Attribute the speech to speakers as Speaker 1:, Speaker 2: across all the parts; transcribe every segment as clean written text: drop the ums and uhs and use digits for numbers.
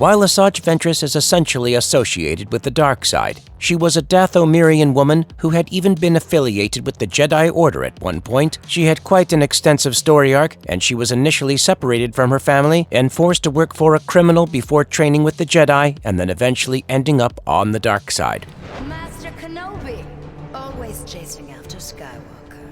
Speaker 1: While Asajj Ventress is essentially associated with the dark side, she was a Dathomirian woman who had even been affiliated with the Jedi Order at one point. She had quite an extensive story arc, and she was initially separated from her family and forced to work for a criminal before training with the Jedi and then eventually ending up on the dark side.
Speaker 2: Master Kenobi, always chasing after Skywalker.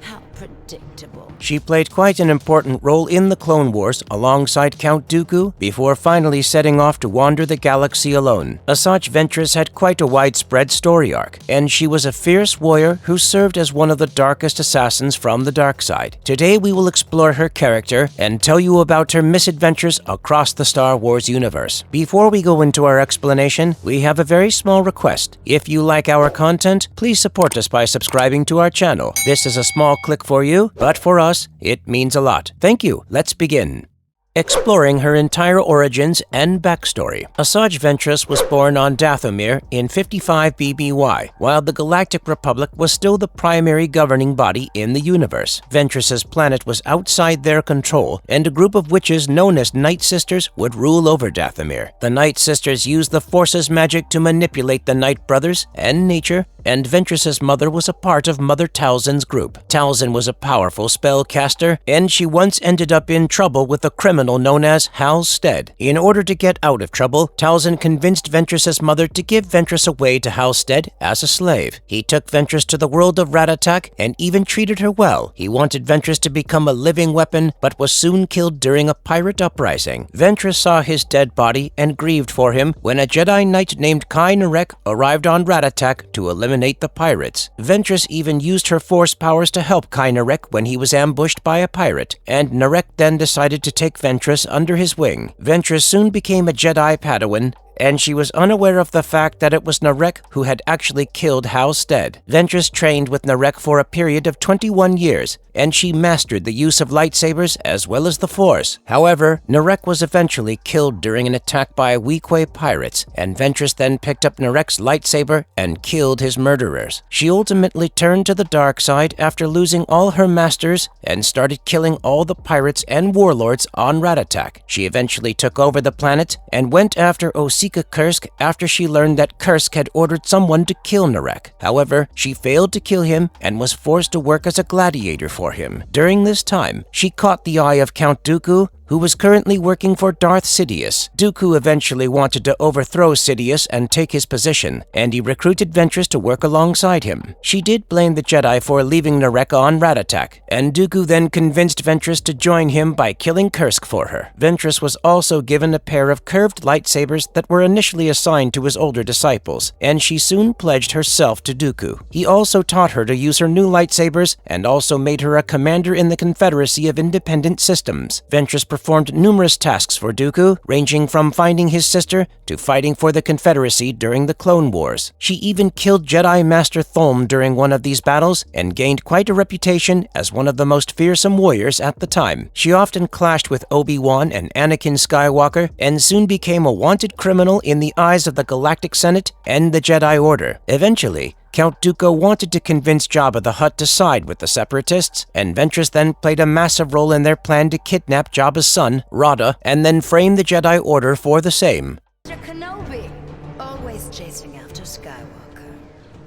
Speaker 2: How predictable.
Speaker 1: She played quite an important role in the Clone Wars alongside Count Dooku before finally setting off to wander the galaxy alone. Asajj Ventress had quite a widespread story arc, and she was a fierce warrior who served as one of the darkest assassins from the dark side. Today we will explore her character and tell you about her misadventures across the Star Wars universe. Before we go into our explanation, we have a very small request. If you like our content, please support us by subscribing to our channel. This is a small click for you, but for us, it means a lot. Thank you. Let's begin. Exploring her entire origins and backstory. Asajj Ventress was born on Dathomir in 55 BBY, while the Galactic Republic was still the primary governing body in the universe. Ventress's planet was outside their control, and a group of witches known as Nightsisters would rule over Dathomir. The Nightsisters used the Force's magic to manipulate the Night Brothers and nature, and Ventress's mother was a part of Mother Talzin's group. Talzin was a powerful spellcaster, and she once ended up in trouble with a criminal known as Hal Stead. In order to get out of trouble, Talzin convinced Ventress's mother to give Ventress away to Hal Stead as a slave. He took Ventress to the world of Ratatak and even treated her well. He wanted Ventress to become a living weapon, but was soon killed during a pirate uprising. Ventress saw his dead body and grieved for him when a Jedi Knight named Kai Narek arrived on Ratatak to eliminate the pirates. Ventress even used her Force powers to help Kai Narek when he was ambushed by a pirate, and Narek then decided to take Ventress under his wing. Ventress soon became a Jedi Padawan, and she was unaware of the fact that it was Narek who had actually killed Hal Stead. Ventress trained with Narek for a period of 21 years, and she mastered the use of lightsabers as well as the Force. However, Narek was eventually killed during an attack by Weequay pirates, and Ventress then picked up Narek's lightsaber and killed his murderers. She ultimately turned to the dark side after losing all her masters and started killing all the pirates and warlords on Ratatak. She eventually took over the planet and went after Osika Kursk after she learned that Kursk had ordered someone to kill Narek. However, she failed to kill him and was forced to work as a gladiator for him. During this time, she caught the eye of Count Dooku, who was currently working for Darth Sidious. Dooku eventually wanted to overthrow Sidious and take his position, and he recruited Ventress to work alongside him. She did blame the Jedi for leaving Narek on Ratatak, and Dooku then convinced Ventress to join him by killing Kursk for her. Ventress was also given a pair of curved lightsabers that were initially assigned to his older disciples, and she soon pledged herself to Dooku. He also taught her to use her new lightsabers and also made her a commander in the Confederacy of Independent Systems. Ventress performed numerous tasks for Dooku, ranging from finding his sister to fighting for the Confederacy during the Clone Wars. She even killed Jedi Master Thulm during one of these battles and gained quite a reputation as one of the most fearsome warriors at the time. She often clashed with Obi-Wan and Anakin Skywalker and soon became a wanted criminal in the eyes of the Galactic Senate and the Jedi Order. Eventually, Count Dooku wanted to convince Jabba the Hutt to side with the Separatists, and Ventress then played a massive role in their plan to kidnap Jabba's son, Rada, and then frame the Jedi Order for the same.
Speaker 2: Master Kenobi, always chasing after Skywalker.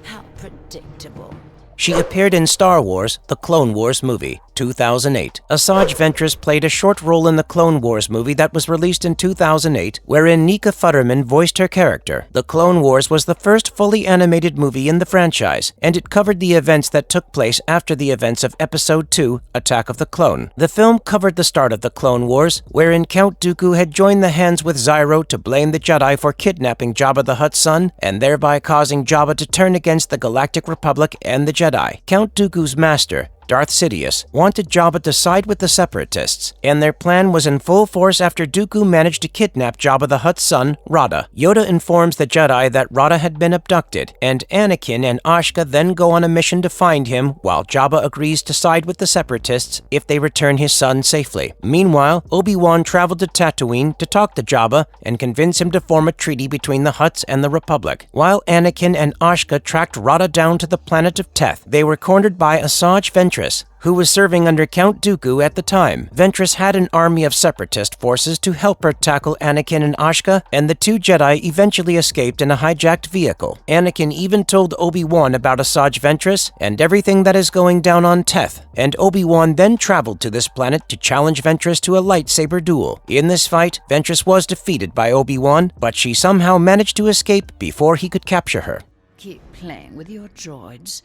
Speaker 2: How predictable.
Speaker 1: She appeared in Star Wars, The Clone Wars movie, 2008. Asajj Ventress played a short role in the Clone Wars movie that was released in 2008, wherein Nika Futterman voiced her character. The Clone Wars was the first fully animated movie in the franchise, and it covered the events that took place after the events of Episode 2, Attack of the Clone. The film covered the start of the Clone Wars, wherein Count Dooku had joined the hands with Zyro to blame the Jedi for kidnapping Jabba the Hutt's son, and thereby causing Jabba to turn against the Galactic Republic and the Jedi. Count Dooku's master, Darth Sidious, wanted Jabba to side with the Separatists, and their plan was in full force after Dooku managed to kidnap Jabba the Hutt's son, Rada. Yoda informs the Jedi that Rada had been abducted, and Anakin and Ashka then go on a mission to find him, while Jabba agrees to side with the Separatists if they return his son safely. Meanwhile, Obi-Wan traveled to Tatooine to talk to Jabba and convince him to form a treaty between the Hutts and the Republic. While Anakin and Ashka tracked Rada down to the planet of Teth, they were cornered by Asajj Ventress Ventress, who was serving under Count Dooku at the time. Ventress had an army of Separatist forces to help her tackle Anakin and Ashka, and the two Jedi eventually escaped in a hijacked vehicle. Anakin even told Obi-Wan about Asajj Ventress and everything that is going down on Teth, and Obi-Wan then traveled to this planet to challenge Ventress to a lightsaber duel. In this fight, Ventress was defeated by Obi-Wan, but she somehow managed to escape before he could capture her.
Speaker 2: Keep playing with your droids.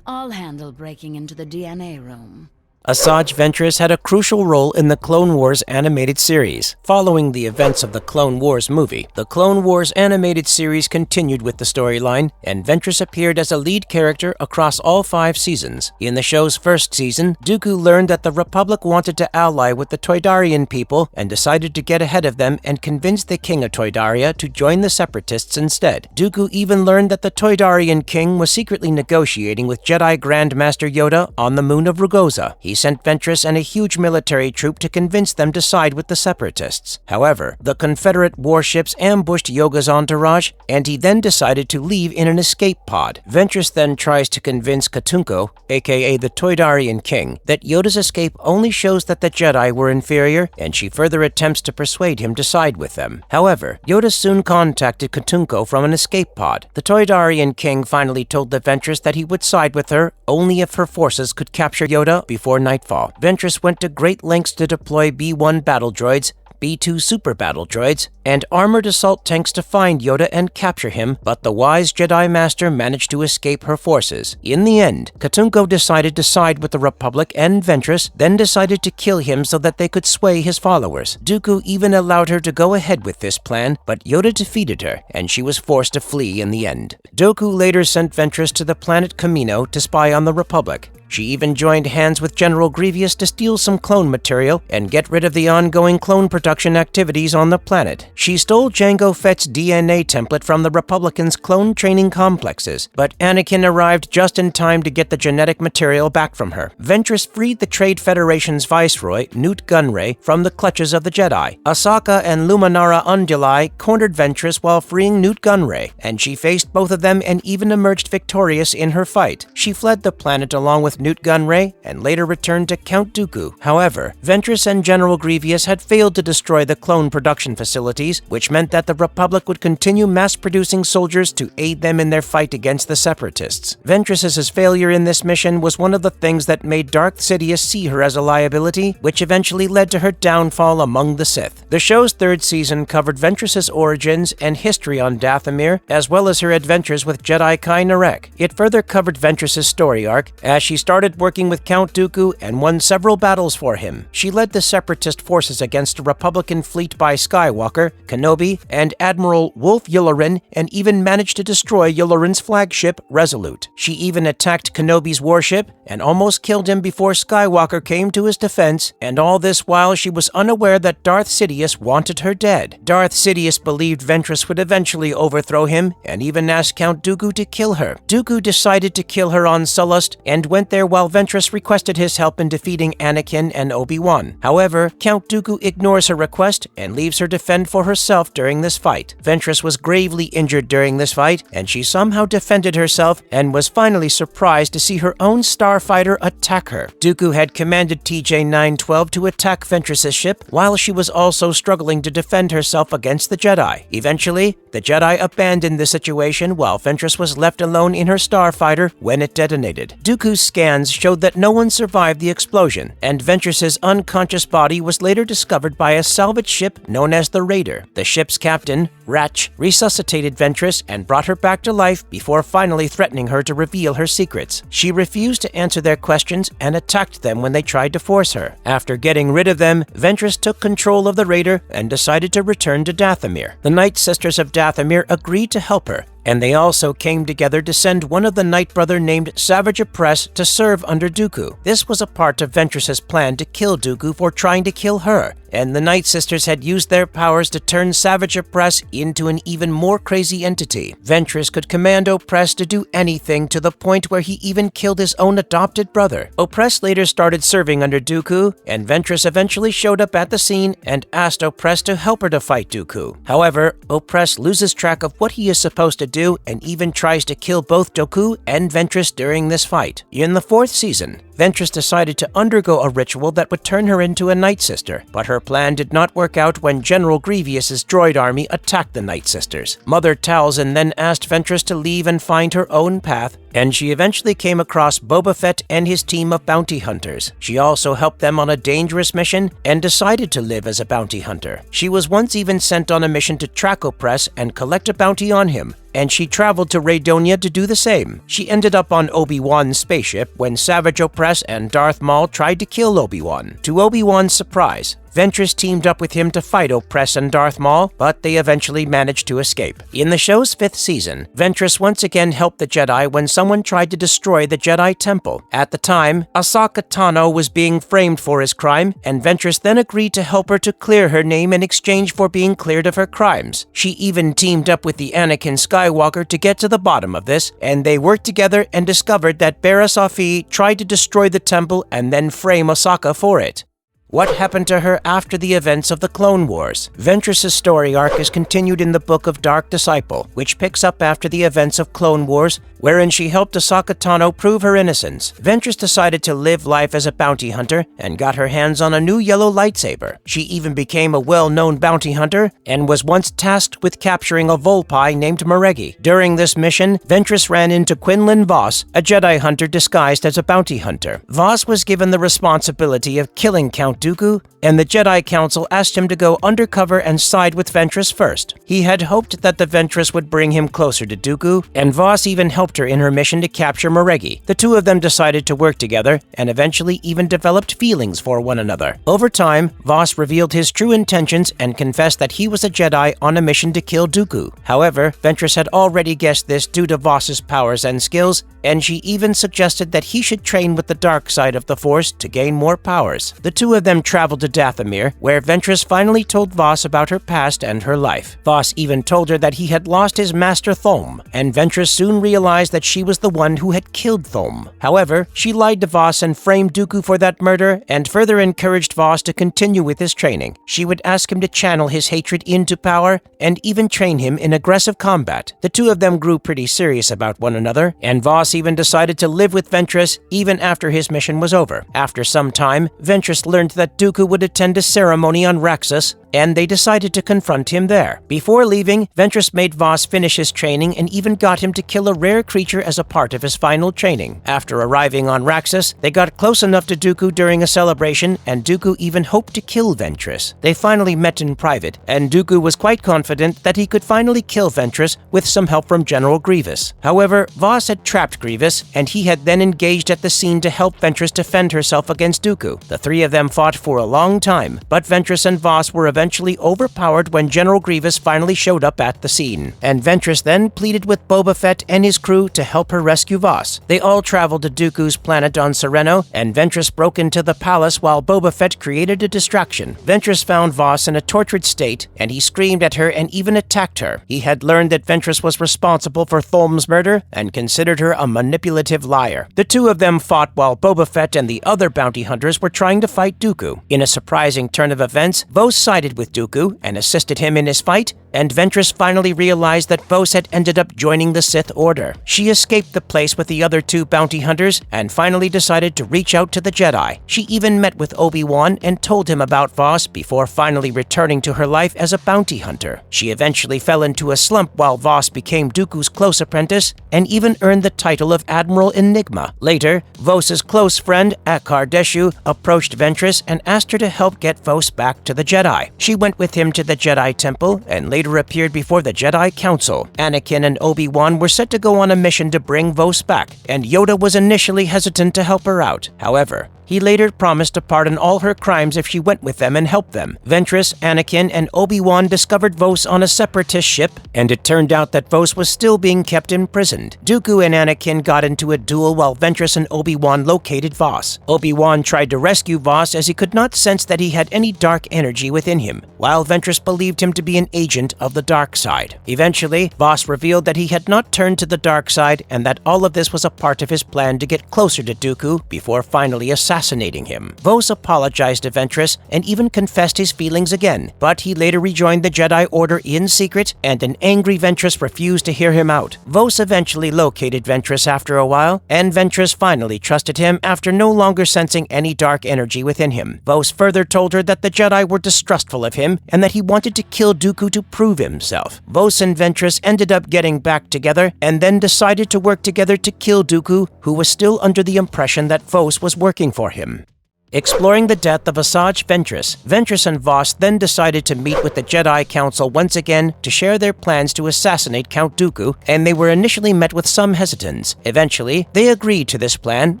Speaker 2: I'll handle breaking into the DNA room.
Speaker 1: Asajj Ventress had a crucial role in the Clone Wars animated series. Following the events of the Clone Wars movie, the Clone Wars animated series continued with the storyline, and Ventress appeared as a lead character across all 5 seasons. In the show's first season, Dooku learned that the Republic wanted to ally with the Toydarian people and decided to get ahead of them and convince the King of Toydaria to join the Separatists instead. Dooku even learned that the Toydarian king was secretly negotiating with Jedi Grand Master Yoda on the moon of Rugosa. He sent Ventress and a huge military troop to convince them to side with the Separatists. However, the Confederate warships ambushed Yoda's entourage, and he then decided to leave in an escape pod. Ventress then tries to convince Katunko, aka the Toydarian king, that Yoda's escape only shows that the Jedi were inferior, and she further attempts to persuade him to side with them. However, Yoda soon contacted Katunko from an escape pod. The Toydarian king finally told the Ventress that he would side with her only if her forces could capture Yoda before nightfall. Ventress went to great lengths to deploy B-1 battle droids, B-2 super battle droids, and armored assault tanks to find Yoda and capture him, but the wise Jedi Master managed to escape her forces. In the end, Katunko decided to side with the Republic, and Ventress then decided to kill him so that they could sway his followers. Dooku even allowed her to go ahead with this plan, but Yoda defeated her, and she was forced to flee in the end. Dooku later sent Ventress to the planet Kamino to spy on the Republic. She even joined hands with General Grievous to steal some clone material and get rid of the ongoing clone production activities on the planet. She stole Jango Fett's DNA template from the Republicans' clone training complexes, but Anakin arrived just in time to get the genetic material back from her. Ventress freed the Trade Federation's viceroy, Newt Gunray, from the clutches of the Jedi. Ahsoka and Luminara Unduli cornered Ventress while freeing Newt Gunray, and she faced both of them and even emerged victorious in her fight. She fled the planet along with Newt Gunray and later returned to Count Dooku. However, Ventress and General Grievous had failed to destroy the clone production facilities, which meant that the Republic would continue mass-producing soldiers to aid them in their fight against the Separatists. Ventress's failure in this mission was one of the things that made Darth Sidious see her as a liability, which eventually led to her downfall among the Sith. The show's 3rd season covered Ventress's origins and history on Dathomir, as well as her adventures with Jedi Kai Narek. It further covered Ventress's story arc, as she started working with Count Dooku and won several battles for him. She led the Separatist forces against a Republican fleet by Skywalker, Kenobi, and Admiral Wolf Yularen, and even managed to destroy Yularen's flagship, Resolute. She even attacked Kenobi's warship and almost killed him before Skywalker came to his defense, and all this while she was unaware that Darth Sidious wanted her dead. Darth Sidious believed Ventress would eventually overthrow him, and even asked Count Dooku to kill her. Dooku decided to kill her on Sullust, and went there while Ventress requested his help in defeating Anakin and Obi-Wan. However, Count Dooku ignores her request and leaves her to fend for herself during this fight. Ventress was gravely injured during this fight, and she somehow defended herself and was finally surprised to see her own starfighter attack her. Dooku had commanded TJ-912 to attack Ventress's ship, while she was also struggling to defend herself against the Jedi. Eventually, the Jedi abandoned the situation while Ventress was left alone in her starfighter when it detonated. Dooku's scans showed that no one survived the explosion, and Ventress's unconscious body was later discovered by a salvage ship known as the Raider. The ship's captain, Ratch, resuscitated Ventress and brought her back to life before finally threatening her to reveal her secrets. She refused to answer their questions and attacked them when they tried to force her. After getting rid of them, Ventress took control of the Raider and decided to return to Dathomir. The Nightsisters of Dathomir agreed to help her, and they also came together to send one of the Night Brother named Savage Ventress to serve under Dooku. This was a part of Ventress's plan to kill Dooku for trying to kill her, and the Nightsisters had used their powers to turn Savage Ventress into an even more crazy entity. Ventress could command Oppress to do anything, to the point where he even killed his own adopted brother. Oppress later started serving under Dooku, and Ventress eventually showed up at the scene and asked Oppress to help her to fight Dooku. However, Oppress loses track of what he is supposed to do and even tries to kill both Dooku and Ventress during this fight. In the 4th season, Ventress decided to undergo a ritual that would turn her into a Nightsister, but her plan did not work out when General Grievous's droid army attacked the Nightsisters. Mother Talzin then asked Ventress to leave and find her own path, and she eventually came across Boba Fett and his team of bounty hunters. She also helped them on a dangerous mission and decided to live as a bounty hunter. She was once even sent on a mission to track Opress and collect a bounty on him, and she traveled to Raydonia to do the same. She ended up on Obi-Wan's spaceship when Savage Opress and Darth Maul tried to kill Obi-Wan. To Obi-Wan's surprise, Ventress teamed up with him to fight Opress and Darth Maul, but they eventually managed to escape. In the show's 5th season, Ventress once again helped the Jedi when someone tried to destroy the Jedi Temple. At the time, Ahsoka Tano was being framed for his crime, and Ventress then agreed to help her to clear her name in exchange for being cleared of her crimes. She even teamed up with the Anakin Skywalker to get to the bottom of this, and they worked together and discovered that Barriss Offee tried to destroy the temple and then frame Ahsoka for it. What happened to her after the events of the Clone Wars? Ventress's story arc is continued in the Book of Dark Disciple, which picks up after the events of Clone Wars, wherein she helped Ahsoka Tano prove her innocence. Ventress decided to live life as a bounty hunter and got her hands on a new yellow lightsaber. She even became a well-known bounty hunter and was once tasked with capturing a Volpi named Maregi. During this mission, Ventress ran into Quinlan Vos, a Jedi hunter disguised as a bounty hunter. Vos was given the responsibility of killing Count Dooku, and the Jedi Council asked him to go undercover and side with Ventress first. He had hoped that the Ventress would bring him closer to Dooku, and Vos even helped her in her mission to capture Maregi. The two of them decided to work together, and eventually even developed feelings for one another. Over time, Vos revealed his true intentions and confessed that he was a Jedi on a mission to kill Dooku. However, Ventress had already guessed this due to Vos's powers and skills, and she even suggested that he should train with the dark side of the Force to gain more powers. The two of them traveled to Dathomir, where Ventress finally told Vos about her past and her life. Vos even told her that he had lost his master Thom, and Ventress soon realized that she was the one who had killed Thom. However, she lied to Vos and framed Dooku for that murder, and further encouraged Vos to continue with his training. She would ask him to channel his hatred into power, and even train him in aggressive combat. The two of them grew pretty serious about one another, and Vos even decided to live with Ventress even after his mission was over. After some time, Ventress learned that Dooku would attend a ceremony on Raxus, and they decided to confront him there. Before leaving, Ventress made Vos finish his training and even got him to kill a rare creature as a part of his final training. After arriving on Raxus, they got close enough to Dooku during a celebration, and Dooku even hoped to kill Ventress. They finally met in private, and Dooku was quite confident that he could finally kill Ventress with some help from General Grievous. However, Vos had trapped Grievous, and he had then engaged at the scene to help Ventress defend herself against Dooku. The three of them fought for a long time, but Ventress and Vos were eventually overpowered when General Grievous finally showed up at the scene, and Ventress then pleaded with Boba Fett and his crew to help her rescue Vos. They all traveled to Dooku's planet on Sereno, and Ventress broke into the palace while Boba Fett created a distraction. Ventress found Vos in a tortured state, and he screamed at her and even attacked her. He had learned that Ventress was responsible for Thom's murder and considered her a manipulative liar. The two of them fought while Boba Fett and the other bounty hunters were trying to fight Dooku. In a surprising turn of events, Vos sided with Dooku and assisted him in his fight, and Ventress finally realized that Vos had ended up joining the Sith Order. She escaped the place with the other two bounty hunters and finally decided to reach out to the Jedi. She even met with Obi-Wan and told him about Vos before finally returning to her life as a bounty hunter. She eventually fell into a slump while Vos became Dooku's close apprentice and even earned the title of Admiral Enigma. Later, Vos's close friend, Akar Deshu, approached Ventress and asked her to help get Vos back to the Jedi. She went with him to the Jedi Temple and later appeared before the Jedi Council. Anakin and Obi-Wan were set to go on a mission to bring Vos back, and Yoda was initially hesitant to help her out. However, he later promised to pardon all her crimes if she went with them and helped them. Ventress, Anakin, and Obi-Wan discovered Vos on a separatist ship, and it turned out that Vos was still being kept imprisoned. Dooku and Anakin got into a duel while Ventress and Obi-Wan located Vos. Obi-Wan tried to rescue Vos as he could not sense that he had any dark energy within him, while Ventress believed him to be an agent of the dark side. Eventually, Voss revealed that he had not turned to the dark side and that all of this was a part of his plan to get closer to Dooku before finally assassinating him. Voss apologized to Ventress and even confessed his feelings again, but he later rejoined the Jedi Order in secret, and an angry Ventress refused to hear him out. Voss eventually located Ventress after a while, and Ventress finally trusted him after no longer sensing any dark energy within him. Voss further told her that the Jedi were distrustful of him and that he wanted to kill Dooku to prove himself. Voss and Ventress ended up getting back together and then decided to work together to kill Dooku, who was still under the impression that Voss was working for him. Exploring the death of Asajj Ventress, Ventress and Voss then decided to meet with the Jedi Council once again to share their plans to assassinate Count Dooku, and they were initially met with some hesitance. Eventually, they agreed to this plan,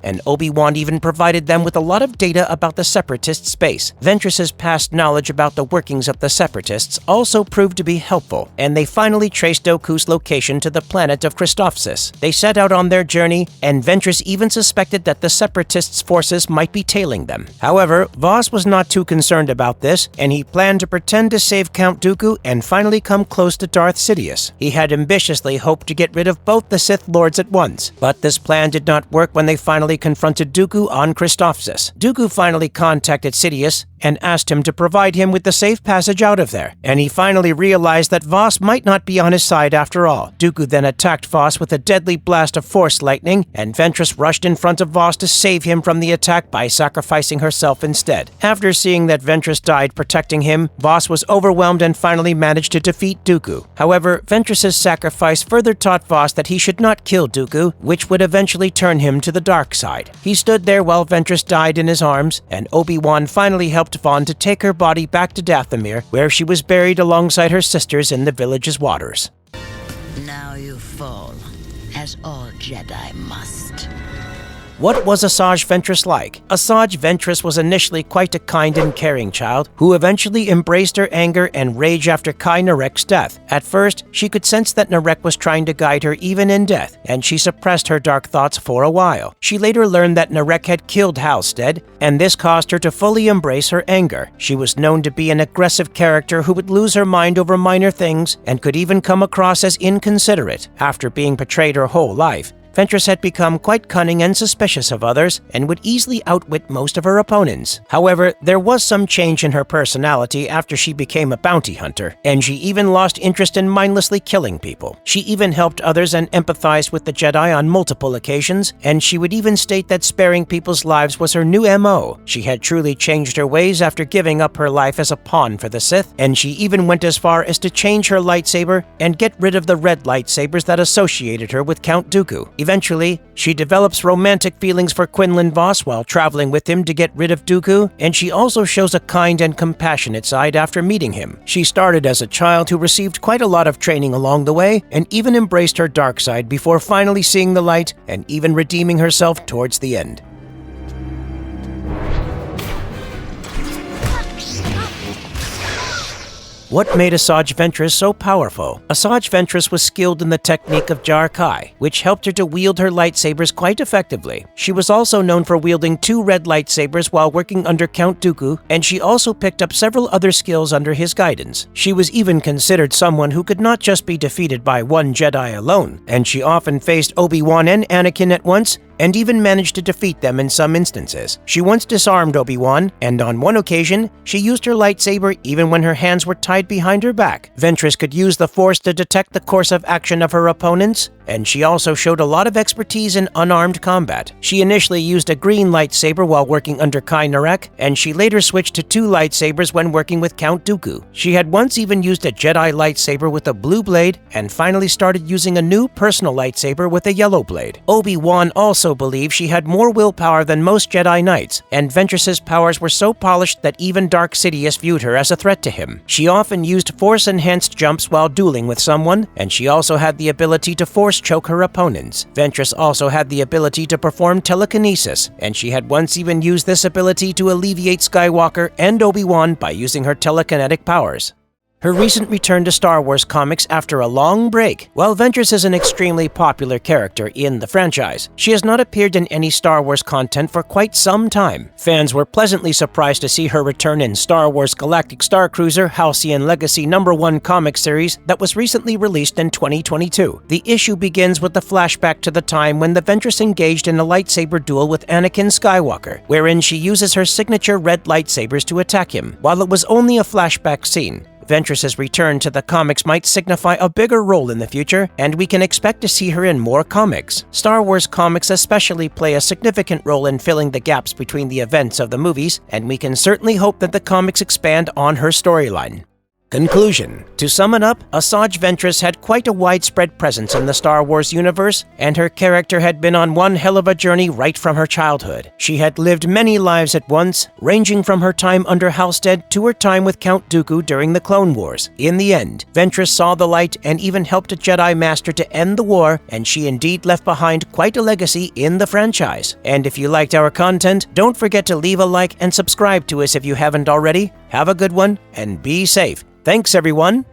Speaker 1: and Obi-Wan even provided them with a lot of data about the Separatists' base. Ventress's past knowledge about the workings of the Separatists also proved to be helpful, and they finally traced Dooku's location to the planet of Christophsis. They set out on their journey, and Ventress even suspected that the Separatists' forces might be tailing them. However, Voss was not too concerned about this, and he planned to pretend to save Count Dooku and finally come close to Darth Sidious. He had ambitiously hoped to get rid of both the Sith Lords at once, but this plan did not work when they finally confronted Dooku on Christophsis. Dooku finally contacted Sidious and asked him to provide him with the safe passage out of there, and he finally realized that Voss might not be on his side after all. Dooku then attacked Voss with a deadly blast of Force lightning, and Ventress rushed in front of Voss to save him from the attack by sacrificing herself instead. After seeing that Ventress died protecting him, Voss was overwhelmed and finally managed to defeat Dooku. However, Ventress's sacrifice further taught Voss that he should not kill Dooku, which would eventually turn him to the dark side. He stood there while Ventress died in his arms, and Obi-Wan finally helped Vaughn to take her body back to Dathomir, where she was buried alongside her sisters in the village's waters.
Speaker 2: Now you fall, as all Jedi must.
Speaker 1: What was Asajj Ventress like? Asajj Ventress was initially quite a kind and caring child who eventually embraced her anger and rage after Kai Narek's death. At first, she could sense that Narek was trying to guide her even in death, and she suppressed her dark thoughts for a while. She later learned that Narek had killed Halstead, and this caused her to fully embrace her anger. She was known to be an aggressive character who would lose her mind over minor things and could even come across as inconsiderate. After being betrayed her whole life, Ventress had become quite cunning and suspicious of others and would easily outwit most of her opponents. However, there was some change in her personality after she became a bounty hunter, and she even lost interest in mindlessly killing people. She even helped others and empathized with the Jedi on multiple occasions, and she would even state that sparing people's lives was her new MO. She had truly changed her ways after giving up her life as a pawn for the Sith, and she even went as far as to change her lightsaber and get rid of the red lightsabers that associated her with Count Dooku. Eventually, she develops romantic feelings for Quinlan Voss while traveling with him to get rid of Dooku, and she also shows a kind and compassionate side after meeting him. She started as a child who received quite a lot of training along the way, and even embraced her dark side before finally seeing the light and even redeeming herself towards the end. What made Asajj Ventress so powerful? Asajj Ventress was skilled in the technique of Jar Kai, which helped her to wield her lightsabers quite effectively. She was also known for wielding 2 red lightsabers while working under Count Dooku, and she also picked up several other skills under his guidance. She was even considered someone who could not just be defeated by one Jedi alone, and she often faced Obi-Wan and Anakin at once, and even managed to defeat them in some instances. She once disarmed Obi-Wan, and on one occasion, she used her lightsaber even when her hands were tied behind her back. Ventress could use the Force to detect the course of action of her opponents, and she also showed a lot of expertise in unarmed combat. She initially used a green lightsaber while working under Kai Narek, and she later switched to 2 lightsabers when working with Count Dooku. She had once even used a Jedi lightsaber with a blue blade, and finally started using a new personal lightsaber with a yellow blade. Obi-Wan also believed she had more willpower than most Jedi Knights, and Ventress's powers were so polished that even Dark Sidious viewed her as a threat to him. She often used Force-enhanced jumps while dueling with someone, and she also had the ability to Force choke her opponents. Ventress also had the ability to perform telekinesis, and she had once even used this ability to alleviate Skywalker and Obi-Wan by using her telekinetic powers. her recent return to Star Wars comics after a long break. While Ventress is an extremely popular character in the franchise, she has not appeared in any Star Wars content for quite some time. Fans were pleasantly surprised to see her return in Star Wars Galactic Starcruiser Halcyon Legacy #1 comic series that was recently released in 2022. The issue begins with the flashback to the time when the Ventress engaged in a lightsaber duel with Anakin Skywalker, wherein she uses her signature red lightsabers to attack him. While it was only a flashback scene, Ventress's return to the comics might signify a bigger role in the future, and we can expect to see her in more comics. Star Wars comics especially play a significant role in filling the gaps between the events of the movies, and we can certainly hope that the comics expand on her storyline. Conclusion. To sum it up, Asajj Ventress had quite a widespread presence in the Star Wars universe, and her character had been on one hell of a journey right from her childhood. She had lived many lives at once, ranging from her time under Halstead to her time with Count Dooku during the Clone Wars. In the end, Ventress saw the light and even helped a Jedi Master to end the war, and she indeed left behind quite a legacy in the franchise. And if you liked our content, don't forget to leave a like and subscribe to us if you haven't already. Have a good one, and be safe. Thanks, everyone.